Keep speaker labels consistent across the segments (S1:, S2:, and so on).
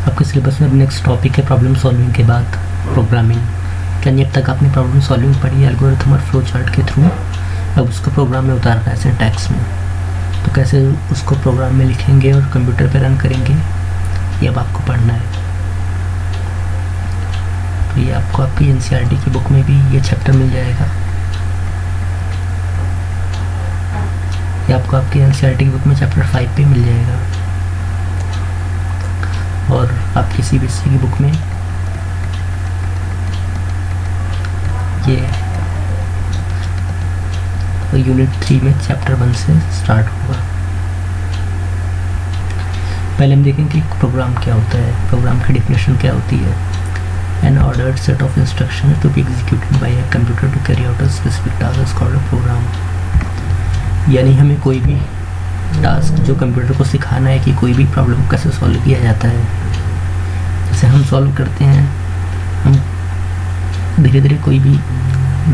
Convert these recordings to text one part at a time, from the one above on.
S1: आपके सिलेबस में next topic है प्रॉब्लम सॉल्विंग के बाद प्रोग्रामिंग। यानी अब तक आपने प्रॉब्लम सॉल्विंग पढ़ी है एल्गोरिथम और फ्लो चार्ट के थ्रू, अब उसको प्रोग्राम में उतारना है सिंटैक्स में। तो कैसे उसको प्रोग्राम में लिखेंगे और कंप्यूटर पे रन करेंगे, ये अब आपको पढ़ना है। तो ये आपको आपकी एनसीईआरटी की बुक में भी ये चैप्टर मिल जाएगा। ये आपको आपकी एनसीईआरटी की बुक में चैप्टर 5 पे मिल जाएगा, और आपकी सीबीएसई की बुक में ये यूनिट 3 में चैप्टर 1 से स्टार्ट होगा। पहले हम देखेंगे कि प्रोग्राम क्या होता है, प्रोग्राम की डेफिनेशन क्या होती है। An ordered set of instruction to be executed by a computer to carry out a specific task is called a program. यानी हमें कोई भी टास्क जो कंप्यूटर को सिखाना है कि कोई भी प्रॉब्लम कैसे सॉल्व किया जाता है। जैसे हम सॉल्व करते हैं, हम धीरे धीरे कोई भी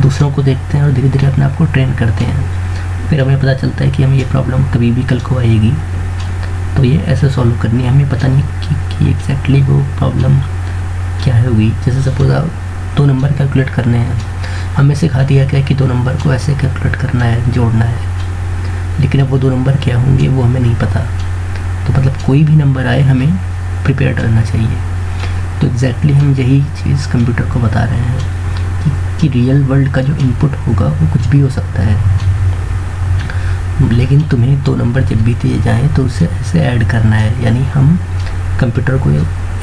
S1: दूसरों को देखते हैं और धीरे धीरे अपने आप को ट्रेन करते हैं, फिर हमें पता चलता है कि हमें ये प्रॉब्लम कभी भी कल को आएगी, तो ये ऐसे सॉल्व करनी है। हमें पता नहीं कि एग्जैक्टली वो प्रॉब्लम क्या होगी। जैसे सपोज आप 2 नंबर कैलकुलेट करने हैं, हमें सिखा दिया गया कि 2 नंबर को ऐसे कैलकुलेट करना है, जोड़ना है, लेकिन अब वो 2 नंबर क्या होंगे वो हमें नहीं पता। तो मतलब कोई भी नंबर आए हमें प्रिपेयर रहना चाहिए। तो एग्जैक्टली हम यही चीज़ कंप्यूटर को बता रहे हैं कि रियल वर्ल्ड का जो इनपुट होगा वो कुछ भी हो सकता है, लेकिन तुम्हें 2 नंबर जब भी दिए जाएँ तो उसे ऐसे ऐड करना है। यानी हम कंप्यूटर को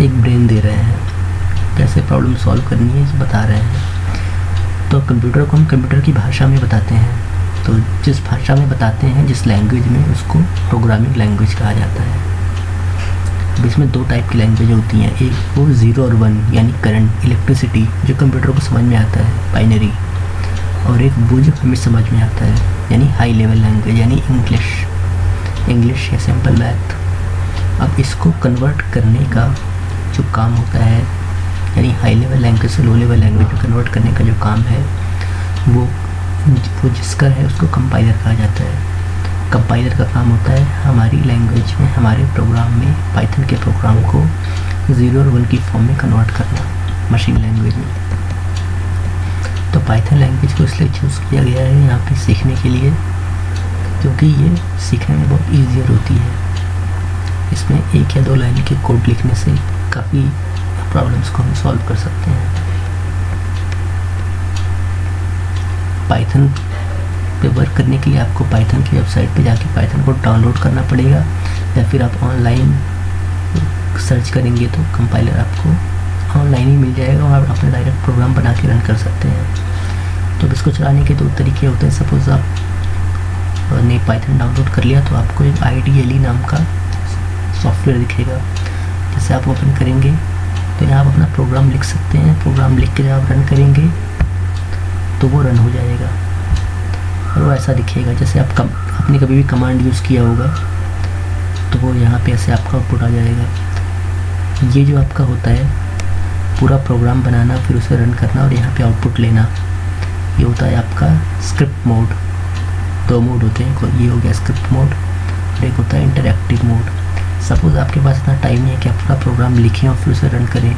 S1: एक ब्रेन दे रहे हैं, कैसे प्रॉब्लम सॉल्व करनी है ये बता रहे हैं। तो कंप्यूटर को हम कंप्यूटर की भाषा में बताते हैं। तो जिस भाषा में बताते हैं, जिस लैंग्वेज में, उसको प्रोग्रामिंग लैंग्वेज कहा जाता है। अब इसमें 2 टाइप की लैंग्वेज होती हैं, एक वो 0 और 1 यानी करंट, इलेक्ट्रिसिटी, जो कंप्यूटर को समझ में आता है, बाइनरी, और एक वो जो हमें समझ में आता है यानी हाई लेवल लैंग्वेज यानी इंग्लिश या सिंपल मैथ। अब इसको कन्वर्ट करने का जो काम होता है, यानी हाई लेवल लैंग्वेज से लो लेवल लैंग्वेज में कन्वर्ट करने का जो काम है, वो जिसका है उसको कंपाइलर कहा जाता है। कंपाइलर का काम होता है हमारी लैंग्वेज में, हमारे प्रोग्राम में, पाइथन के प्रोग्राम को 0 और 1 की फॉर्म में कन्वर्ट करना मशीन लैंग्वेज में। तो पाइथन लैंग्वेज को इसलिए चूज़ किया गया है यहाँ पे सीखने के लिए, क्योंकि ये सीखने में बहुत ईजियर होती है। इसमें 1 या 2 लाइन के कोड लिखने से काफ़ी प्रॉब्लम्स को हम सॉल्व कर सकते हैं। पाइथन पे वर्क करने के लिए आपको पाइथन की वेबसाइट पे जाके पाइथन को डाउनलोड करना पड़ेगा, या फिर आप ऑनलाइन सर्च करेंगे तो कंपाइलर आपको ऑनलाइन ही मिल जाएगा और आप अपने डायरेक्ट प्रोग्राम बना के रन कर सकते हैं। तो इसको चलाने के 2 तरीके होते हैं। सपोज़ आपने पाइथन डाउनलोड कर लिया तो आपको एक IDLE नाम का सॉफ्टवेयर दिखेगा। जैसे आप ओपन करेंगे तो यहाँ आप अपना प्रोग्राम लिख सकते हैं। प्रोग्राम लिख के जब आप रन करेंगे तो वो रन हो जाएगा और वो ऐसा दिखेगा जैसे आपने कभी भी कमांड यूज़ किया होगा, तो वो यहाँ पे ऐसे आपका आउटपुट आ जाएगा। ये जो आपका होता है पूरा प्रोग्राम बनाना, फिर उसे रन करना और यहाँ पे आउटपुट लेना, ये होता है आपका स्क्रिप्ट मोड। 2 मोड होते हैं, ये हो गया स्क्रिप्ट मोड और एक होता है इंटरैक्टिव मोड। सपोज़ आपके पास इतना टाइम नहीं है कि आप पूरा प्रोग्राम लिखें और फिर उसे रन करें,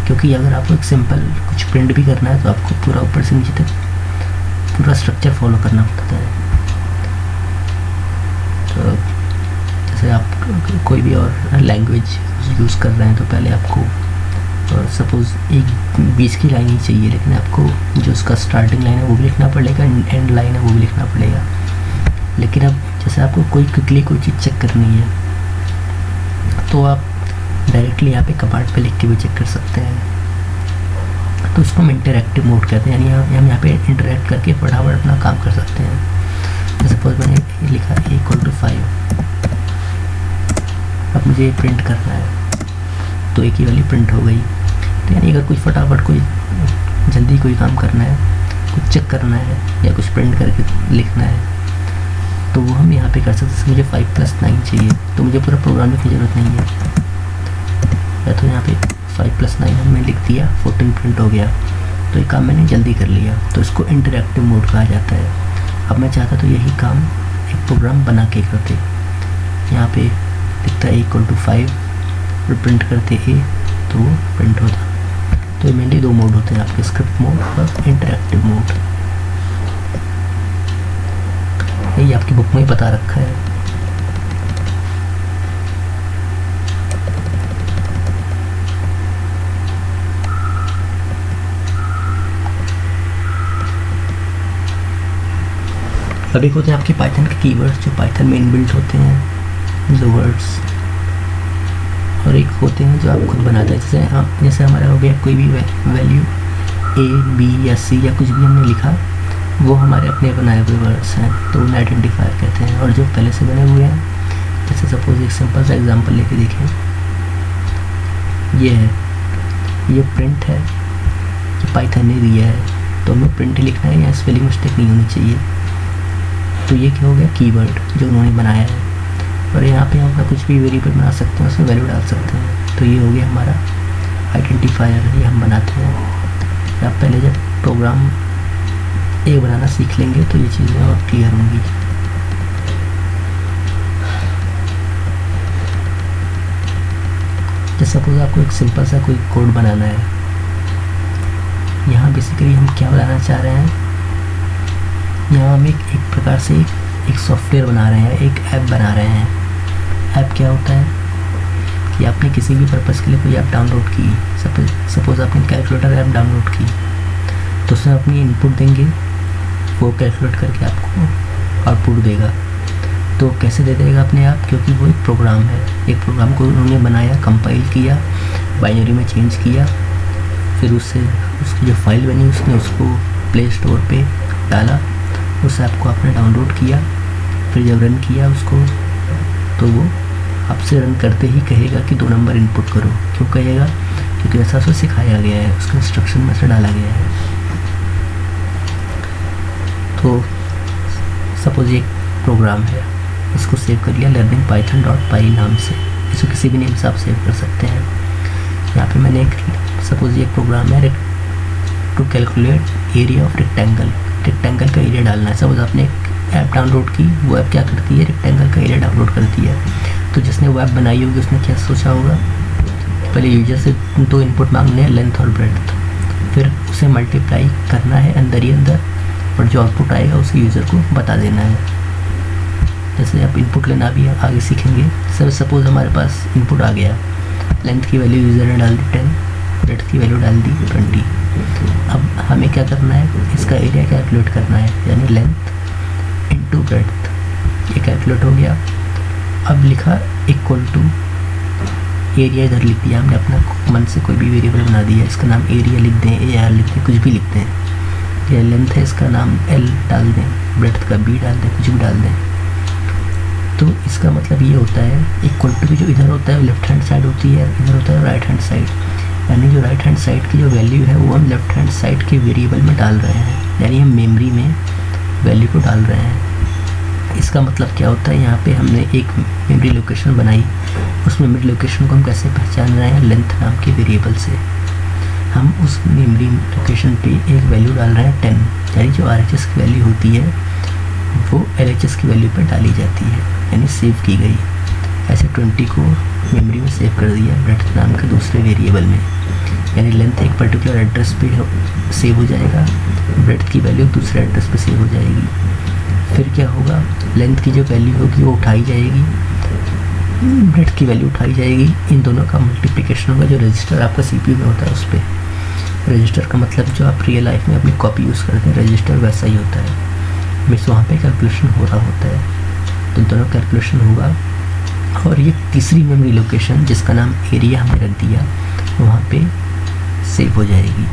S1: क्योंकि अगर आपको एक सिंपल कुछ प्रिंट भी करना है तो आपको पूरा ऊपर से नीचे तक पूरा स्ट्रक्चर फॉलो करना पड़ता है। तो जैसे आप कोई भी और लैंग्वेज यूज़ कर रहे हैं तो पहले आपको सपोज़ एक 20 की लाइन ही चाहिए, लेकिन आपको जो उसका स्टार्टिंग लाइन है वो भी लिखना पड़ेगा, एंड लाइन है वो भी लिखना पड़ेगा। लेकिन अब जैसे आपको क्विकली कोई चीज़ चेक करनी है तो आप डायरेक्टली यहाँ पे कमांड पे लिख के भी चेक कर सकते हैं। तो इसको हम इंटरैक्टिव मोड कहते हैं, यानी हम यहाँ पे इंटरैक्ट करके फटाफट अपना काम कर सकते हैं। सपोज मैंने लिखा A=5, अब मुझे ये प्रिंट करना है तो एक ही वाली प्रिंट हो गई। तो यानी अगर कुछ फटाफट कोई जल्दी कोई काम करना है, कुछ चेक करना है या कुछ प्रिंट करके लिखना है तो वो हम यहाँ पे कर सकते हैं। मुझे 5+9 चाहिए तो मुझे पूरा प्रोग्राम लिखने की ज़रूरत नहीं है, या तो यहाँ पे 5+9 हमने लिख दिया, 14 प्रिंट हो गया, तो ये काम मैंने जल्दी कर लिया। तो इसको इंटरैक्टिव मोड कहा जाता है। अब मैं चाहता तो यही काम एक प्रोग्राम बना के करते। यहाँ पे दिखता है A=5, और प्रिंट करते ए तो वो प्रिंट होता। तो ये मेनली 2 मोड होते हैं आपके, स्क्रिप्ट मोड और इंटरैक्टिव मोड। ये आपकी बुक में ही बता रखा है। अब एक होते हैं आपके पाइथन के कीवर्ड्स जो पाइथन में इनबिल्ट होते हैं, जो वर्ड्स, और एक होते हैं जो आप खुद बनाते हैं। जैसे हमारा हो गया कोई भी वैल्यू ए बी या सी या कुछ भी हमने लिखा, वो हमारे अपने बनाए हुए वर्ड्स हैं, तो उन्हें आइडेंटिफायर कहते हैं। और जो पहले से बने हुए हैं, जैसे सपोज एक सिंपल सा एग्जांपल लेके देखें, ये है, ये प्रिंट है, ये पाइथन ने दिया है, तो हमें प्रिंट ही लिखना है, या स्पेलिंग मिस्टेक नहीं होनी चाहिए। तो ये क्या हो गया, कीवर्ड जो उन्होंने बनाया है। और यहाँ पे हम कुछ भी वेरिएबल बना सकते हैं, उसमें वैल्यू डाल सकते हैं। तो ये हो गया हमारा आइडेंटिफायर, ये हम बनाते हैं। आप पहले जब प्रोग्राम ए बनाना सीख लेंगे तो ये चीज़ें और क्लियर होंगी। जैसे सपोज आपको एक सिंपल सा कोई कोड बनाना है, यहाँ बेसिकली हम क्या बनाना चाह रहे हैं, यहाँ हम एक प्रकार से एक सॉफ्टवेयर बना रहे हैं, एक ऐप बना रहे हैं। ऐप क्या होता है कि आपने किसी भी पर्पज़ के लिए कोई ऐप डाउनलोड की, सपोज़ आपने कैलकुलेटर ऐप डाउनलोड की, तो उसमें अपनी इनपुट देंगे, वो कैलकुलेट करके आपको आउटपुट देगा। तो कैसे दे देगा अपने आप, क्योंकि वो एक प्रोग्राम है, एक प्रोग्राम को उन्होंने बनाया, कंपाइल किया, बाइनरी में चेंज किया, फिर उससे उसकी जो फाइल बनी उसने उसको प्ले स्टोर पे डाला, उस ऐप को आपने डाउनलोड किया, फिर जब रन किया उसको, तो वो आपसे रन करते ही कहेगा कि 2 नंबर इनपुट करो। क्यों कहेगा, क्योंकि ऐसा उसको सिखाया गया है, उसके इंस्ट्रक्शन में से डाला गया है। तो सपोज ये प्रोग्राम है, इसको सेव कर लिया learningpython.py नाम से, इसको किसी भी नेम से आप सेव कर सकते हैं। यहाँ पे मैंने एक सपोज ये प्रोग्राम है to calculate area of rectangle का एरिया डालना है। सपोज आपने एक ऐप डाउनलोड की, वो ऐप क्या करती है, रेक्टेंगल का एरिया डाउनलोड करती है। तो जिसने वो ऐप बनाई होगी उसने क्या सोचा होगा, पहले यूजर से 2 इनपुट मांगने हैं, लेंथ और ब्रेड्थ, फिर उसे मल्टीप्लाई करना है अंदर ही अंदर, और जो आउटपुट आएगा उसे यूज़र को बता देना है। जैसे आप इनपुट लेना भी आगे सीखेंगे। सपोज हमारे पास इनपुट आ गया, लेंथ की वैल्यू यूज़र ने डाल दी 10, ब्रेड्थ की वैल्यू डाल दी 20। अब हमें क्या करना है, इसका एरिया कैलकुलेट करना है, यानी लेंथ इंटू ब्रेड्थ, ये कैलकुलेट हो गया। अब लिखा इक्वल टू एरिया, इधर लिख दिया हमने, अपना मन से कोई भी वेरिएबल बना दिया, इसका नाम एरिया लिख दें, AR लिख दें, कुछ भी लिखते हैं। या लेंथ है, इसका नाम L डाल दें, ब्रेड्थ का B डाल दें, कुछ भी डाल दें। तो इसका मतलब ये होता है, इक्वल टू जो इधर होता है लेफ्ट हैंड साइड होती है, इधर होता है राइट हैंड साइड, यानी जो राइट हैंड साइड की जो वैल्यू है वो हम लेफ्ट हैंड साइड के वेरिएबल में डाल रहे हैं, यानी हम मेमोरी में वैल्यू को डाल रहे हैं। इसका मतलब क्या होता है, यहाँ पे हमने एक मेमोरी लोकेशन बनाई, उस मेमोरी लोकेशन को हम कैसे पहचान रहे हैं, लेंथ नाम के वेरिएबल से। हम उस मेमोरी लोकेशन पे एक वैल्यू डाल रहे हैं 10, यानी जो RHS की वैल्यू होती है वो LHS की वैल्यू पर डाली जाती है, यानी सेव की गई। ऐसे 20 को मेमोरी में सेव कर दिया ब्रेड्थ नाम के दूसरे वेरिएबल में, यानी लेंथ एक पर्टिकुलर एड्रेस पे सेव हो जाएगा, ब्रेड्थ की वैल्यू दूसरे एड्रेस पे सेव हो जाएगी। फिर क्या होगा, लेंथ की जो वैल्यू होगी वो उठाई जाएगी, ब्रेड्थ की वैल्यू उठाई जाएगी, इन दोनों का मल्टीप्लिकेशन होगा, जो रजिस्टर आपका CPU में होता है उस पर। रजिस्टर का मतलब जो आप रियल लाइफ में अपनी कॉपी यूज़ करते हैं, रजिस्टर वैसा ही होता है, मीन्स वहाँ पे कैलकुलेशन हो रहा होता है, तो दोनों कैलकुलेशन होगा। और ये तीसरी मेमोरी लोकेशन जिसका नाम एरिया हमने रख दिया, वहाँ पे सेव हो जाएगी,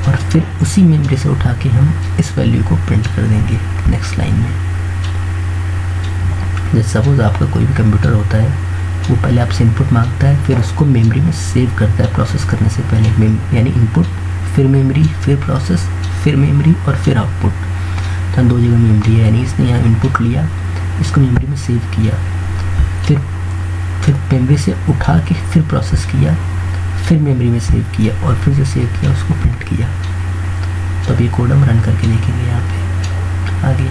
S1: और फिर उसी मेमोरी से उठा के हम इस वैल्यू को प्रिंट कर देंगे नेक्स्ट लाइन में। जैसे सपोज आपका कोई भी कंप्यूटर होता है, वो पहले आपसे इनपुट मांगता है, फिर उसको मेमोरी में सेव करता है प्रोसेस करने से पहले, यानी इनपुट फिर मेमोरी फिर प्रोसेस फिर मेमोरी और फिर आउटपुट। तो 2 जगह मेमोरी है, यानी इसने यहाँ इनपुट लिया, इसको मेमोरी में सेव किया, फिर मेमोरी से उठा के फिर प्रोसेस किया, फिर मेमोरी में सेव किया, और फिर जो सेव किया उसको प्रिंट किया। तो अब ये कोड हम रन करके देखेंगे यहाँ पे आगे।